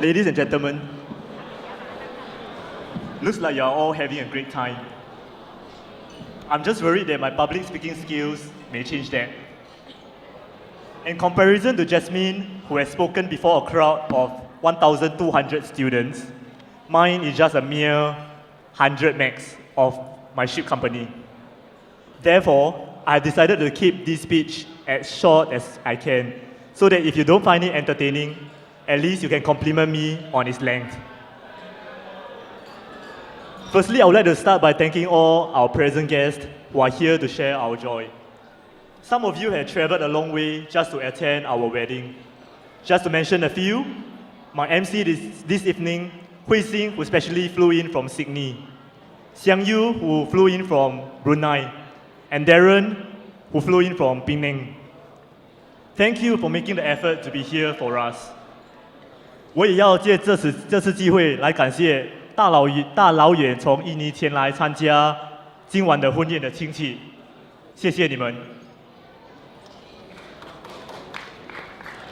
Ladies and gentlemen, looks like you're all having a great time. I'm just worried that my public speaking skills may change that. In comparison to Jasmine, who has spoken before a crowd of 1,200 students, mine is just a mere 100 max of my ship company. Therefore, I decided to keep this speech as short as I can, so that if you don't find it entertaining, at least you can compliment me on its length. Firstly, I would like to start by thanking all our present guests who are here to share our joy. Some of you have traveled a long way just to attend our wedding. Just to mention a few, my MC this evening, Hui Xing, who specially flew in from Sydney, Xiang Yu, who flew in from Brunei, and Darren, who flew in from Penang. Thank you for making the effort to be here for us. 我也要借这次机会来感谢大老远从印尼前来参加今晚的婚宴的亲戚，谢谢你们。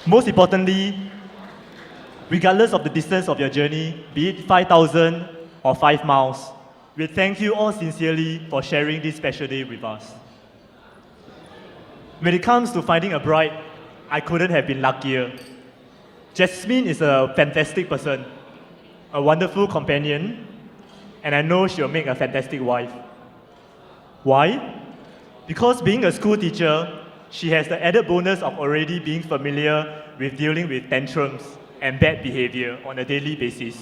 Most importantly, regardless of the distance of your journey, be it 5,000 or 5 miles, we thank you all sincerely for sharing this special day with us. When it comes to finding a bride, I couldn't have been luckier. Jasmine is a fantastic person, a wonderful companion, and I know she'll make a fantastic wife. Why? Because being a school teacher, she has the added bonus of already being familiar with dealing with tantrums and bad behavior on a daily basis.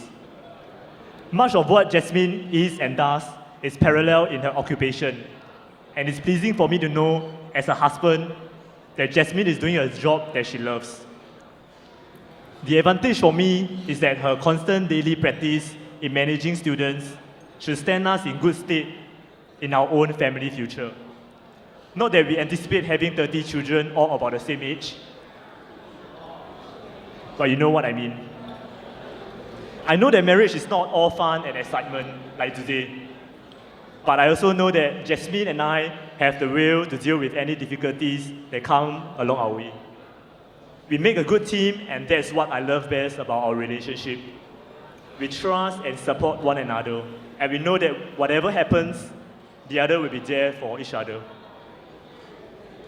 Much of what Jasmine is and does is parallel in her occupation, and it's pleasing for me to know, as a husband, that Jasmine is doing a job that she loves. The advantage for me is that her constant daily practice in managing students should stand us in good stead in our own family future. Not that we anticipate having 30 children all about the same age, but you know what I mean. I know that marriage is not all fun and excitement like today, but I also know that Jasmine and I have the will to deal with any difficulties that come along our way. We make a good team, and that's what I love best about our relationship. We trust and support one another, and we know that whatever happens, the other will be there for each other.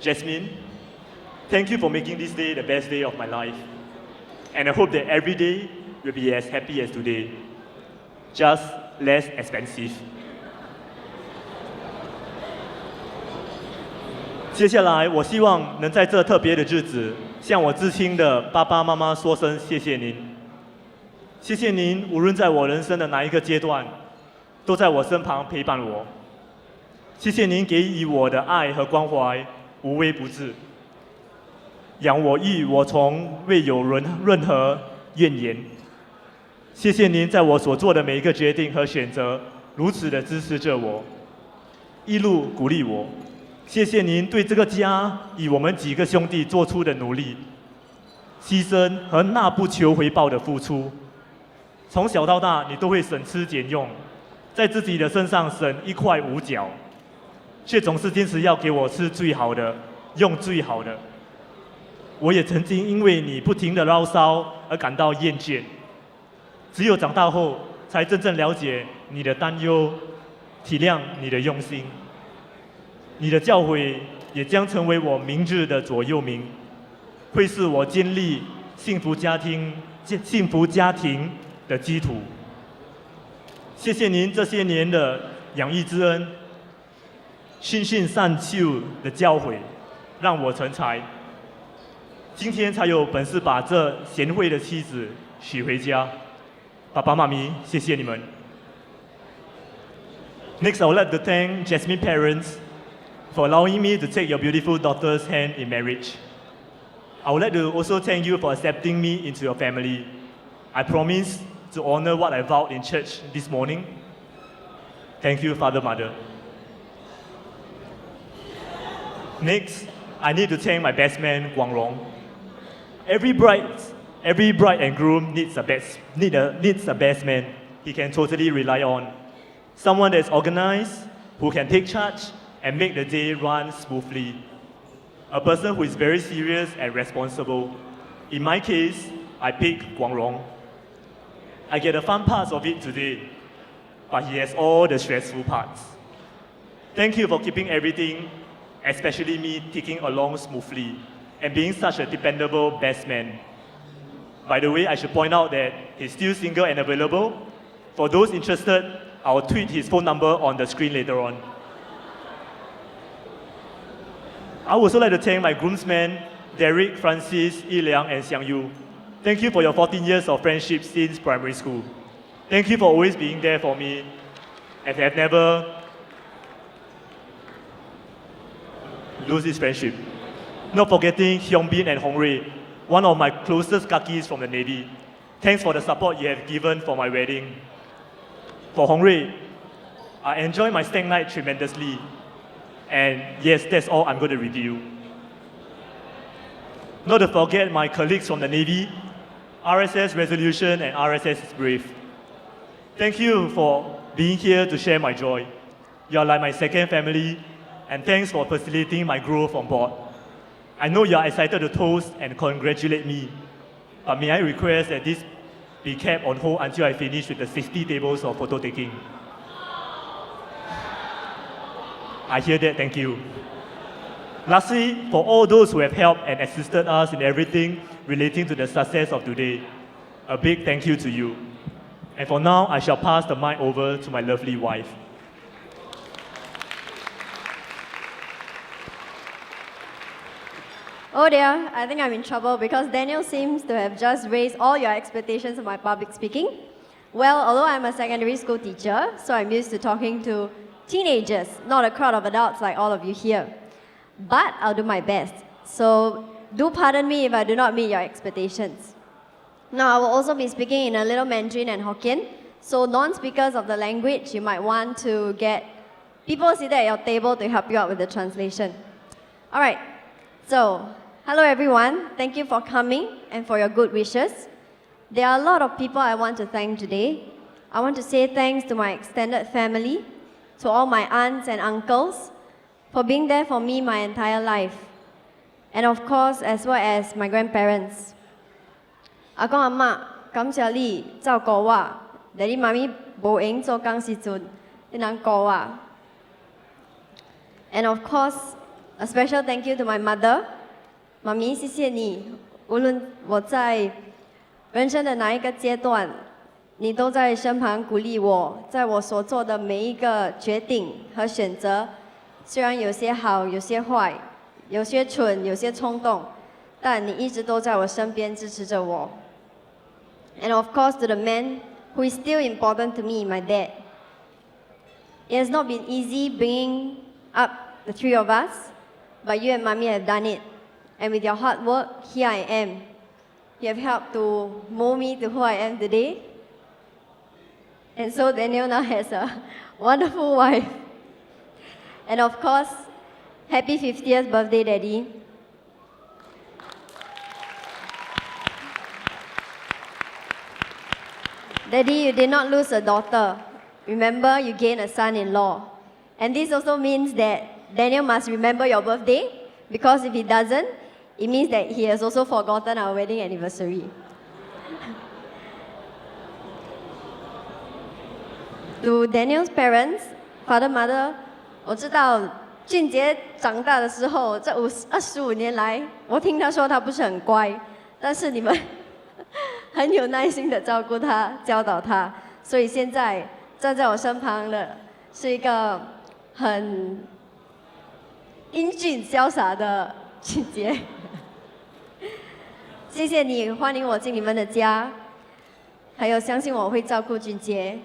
Jasmine, thank you for making this day the best day of my life. And I hope that every day will be as happy as today, just less expensive. 接下来，我希望能在这特别的日子，向我至亲的爸爸妈妈说声谢谢您。谢谢您，无论在我人生的哪一个阶段，都在我身旁陪伴我。谢谢您给予我的爱和关怀，无微不至。养我育我从未有任何怨言。谢谢您在我所做的每一个决定和选择，如此的支持着我，一路鼓励我。谢谢您对这个家以我们几个兄弟做出的努力、牺牲和那不求回报的付出。从小到大，你都会省吃俭用，在自己的身上省1块5角，却总是坚持要给我吃最好的，用最好的。我也曾经因为你不停的牢骚而感到厌倦，只有长大后才真正了解你的担忧，体谅你的用心。你的教诲也将成为我明日的左右铭，会是我建立幸福家庭的基础。谢谢您这些年的养育之恩，循循善诱的教诲，让我成才。今天才有本事把这贤惠的妻子娶回家。爸爸妈咪，谢谢你们。Next, I would like to thank Jasmine's parents for allowing me to take your beautiful daughter's hand in marriage. I would like to also thank you for accepting me into your family. I promise to honor what I vowed in church this morning. Thank you, Father, Mother. Next, I need to thank my best man, Guang Rong. Every bride and groom needs a best man he can totally rely on. Someone that's organized, who can take charge and make the day run smoothly. A person who is very serious and responsible. In my case, I pick Guang Rong. I get the fun parts of it today, but he has all the stressful parts. Thank you for keeping everything, especially me, ticking along smoothly and being such a dependable best man. By the way, I should point out that he's still single and available. For those interested, I'll tweet his phone number on the screen later on. I would also like to thank my groomsmen, Derek, Francis, Yi Liang, and Xiang Yu. Thank you for your 14 years of friendship since primary school. Thank you for always being there for me, and have never lose this friendship. Not forgetting Hyung Bin and Hong Rui, one of my closest kakis from the Navy. Thanks for the support you have given for my wedding. For Hong Rui, I enjoy my stag night tremendously. And yes, that's all I'm going to review. Not to forget my colleagues from the Navy, RSS Resolution and RSS Brave. Thank you for being here to share my joy. You are like my second family, and thanks for facilitating my growth on board. I know you are excited to toast and congratulate me, but may I request that this be kept on hold until I finish with the 60 tables of photo taking. I hear that, thank you. Lastly, for all those who have helped and assisted us in everything relating to the success of today, a big thank you to you. And for now, I shall pass the mic over to my lovely wife. Oh dear, I think I'm in trouble because Daniel seems to have just raised all your expectations of my public speaking. Well, although I'm a secondary school teacher, so I'm used to talking to teenagers, not a crowd of adults like all of you here. But I'll do my best. So do pardon me if I do not meet your expectations. Now, I will also be speaking in a little Mandarin and Hokkien. So non-speakers of the language, you might want to get people seated at your table to help you out with the translation. All right, so hello everyone. Thank you for coming and for your good wishes. There are a lot of people I want to thank today. I want to say thanks to my extended family, to all my aunts and uncles, for being there for me my entire life. And of course, as well as my grandparents. 阿公阿嬷，感謝你照顧我，在你媽咪無閒做工時陣，你能顧我。And of course, a special thank you to my mother. 媽咪，謝謝你，無論我在人生的哪一個階段，你都在身旁鼓勵我，在我所做的每一個決定和選擇，雖然有些好，有些壞，有些蠢，有些衝動，但你一直都在我身邊支持着我。And of course, to the man who is still important to me, my dad. It has not been easy bringing up the three of us, but you and Mommy have done it. And with your hard work, here I am. You have helped to mold me to who I am today. And so Daniel now has a wonderful wife. And of course, happy 50th birthday, Daddy. Daddy, you did not lose a daughter. Remember, you gained a son-in-law. And this also means that Daniel must remember your birthday, because if he doesn't, it means that he has also forgotten our wedding anniversary. To Daniel's parents, father, mother, 我知道俊杰长大的时候，这25年来，我听他说他不是很乖，但是你们很有耐心的照顾他，教导他，所以现在站在我身旁的是一个很英俊潇洒的俊杰。谢谢你欢迎我进你们的家，还有相信我会照顾俊杰。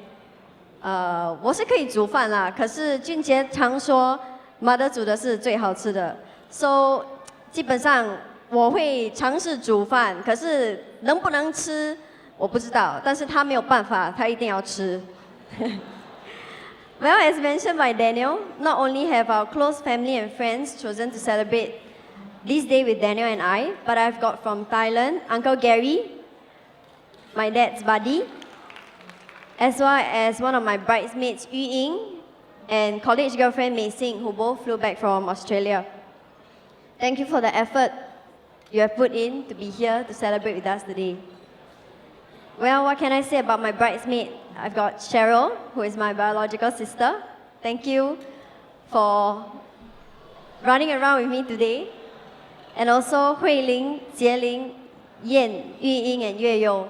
我是可以煮饭啦，可是俊杰常说 mother 煮的是最好吃的 ，so 基本上我会尝试煮饭，可是能不能吃我不知道，但是他没有办法，他一定要吃。Well, as mentioned by Daniel, not only have our close family and friends chosen to celebrate this day with Daniel and I, but I've got from Thailand, Uncle Gary, my dad's buddy, as well as one of my bridesmaids, Yu Ying, and college girlfriend Mei Sing, who both flew back from Australia. Thank you for the effort you have put in to be here to celebrate with us today. Well, what can I say about my bridesmaid? I've got Cheryl, who is my biological sister. Thank you for running around with me today. And also Hui Ling, Jie Ling, Yan, Yu Ying, and Yue Yo.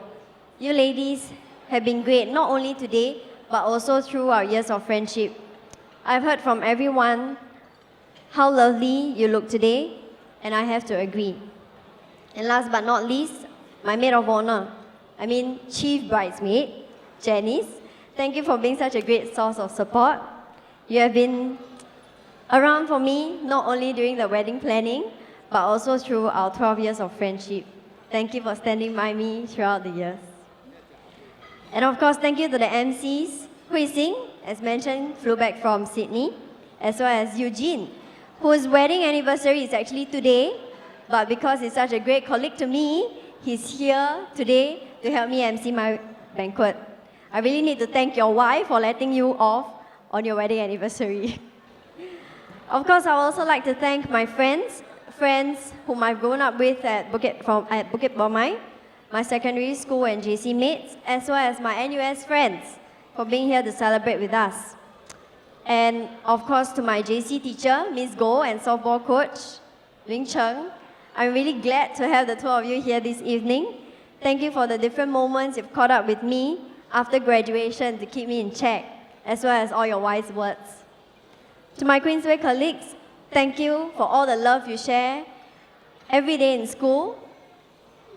You ladies have been great, not only today, but also through our years of friendship. I've heard from everyone how lovely you look today, and I have to agree. And last but not least, my maid of honor, chief bridesmaid, Janice. Thank you for being such a great source of support. You have been around for me, not only during the wedding planning, but also through our 12 years of friendship. Thank you for standing by me throughout the years. And of course, thank you to the MCs. Hui Sing, as mentioned, flew back from Sydney, as well as Eugene, whose wedding anniversary is actually today, but because he's such a great colleague to me, he's here today to help me MC my banquet. I really need to thank your wife for letting you off on your wedding anniversary. Of course, I would also like to thank my friends whom I've grown up with at Bukit Bomai, my secondary school and JC mates, as well as my NUS friends for being here to celebrate with us. And of course, to my JC teacher, Ms. Goh, and softball coach, Ling Cheng, I'm really glad to have the two of you here this evening. Thank you for the different moments you've caught up with me after graduation to keep me in check, as well as all your wise words. To my Queensway colleagues, thank you for all the love you share every day in school.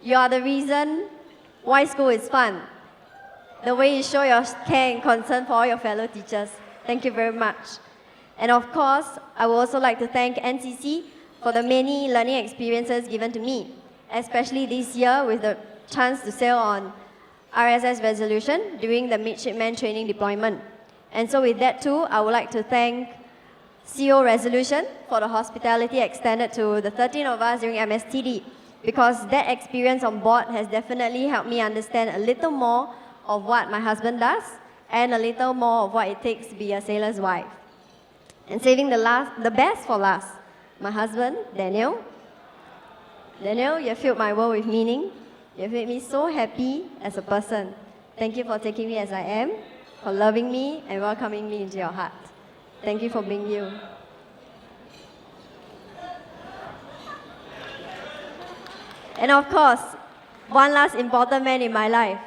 You are the reason why school is fun. The way you show your care and concern for all your fellow teachers. Thank you very much. And of course, I would also like to thank NCC for the many learning experiences given to me, especially this year with the chance to sail on RSS Resolution during the midshipman training deployment. And so with that too, I would like to thank CO Resolution for the hospitality extended to the 13 of us during MSTD, because that experience on board has definitely helped me understand a little more of what my husband does and a little more of what it takes to be a sailor's wife. And saving the best for last, my husband, Daniel. Daniel, you have filled my world with meaning. You have made me so happy as a person. Thank you for taking me as I am, for loving me and welcoming me into your heart. Thank you for being you. And of course, one last important man in my life,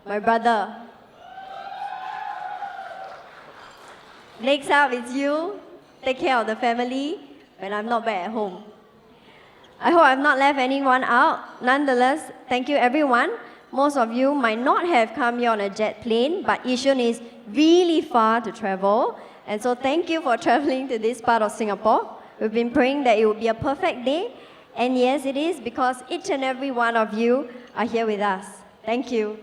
my brother. Next up is you. Take care of the family when I'm not back at home. I hope I've not left anyone out. Nonetheless, thank you everyone. Most of you might not have come here on a jet plane, but Yishun is really far to travel. And so thank you for traveling to this part of Singapore. We've been praying that it will be a perfect day. And yes, it is, because each and every one of you are here with us. Thank you.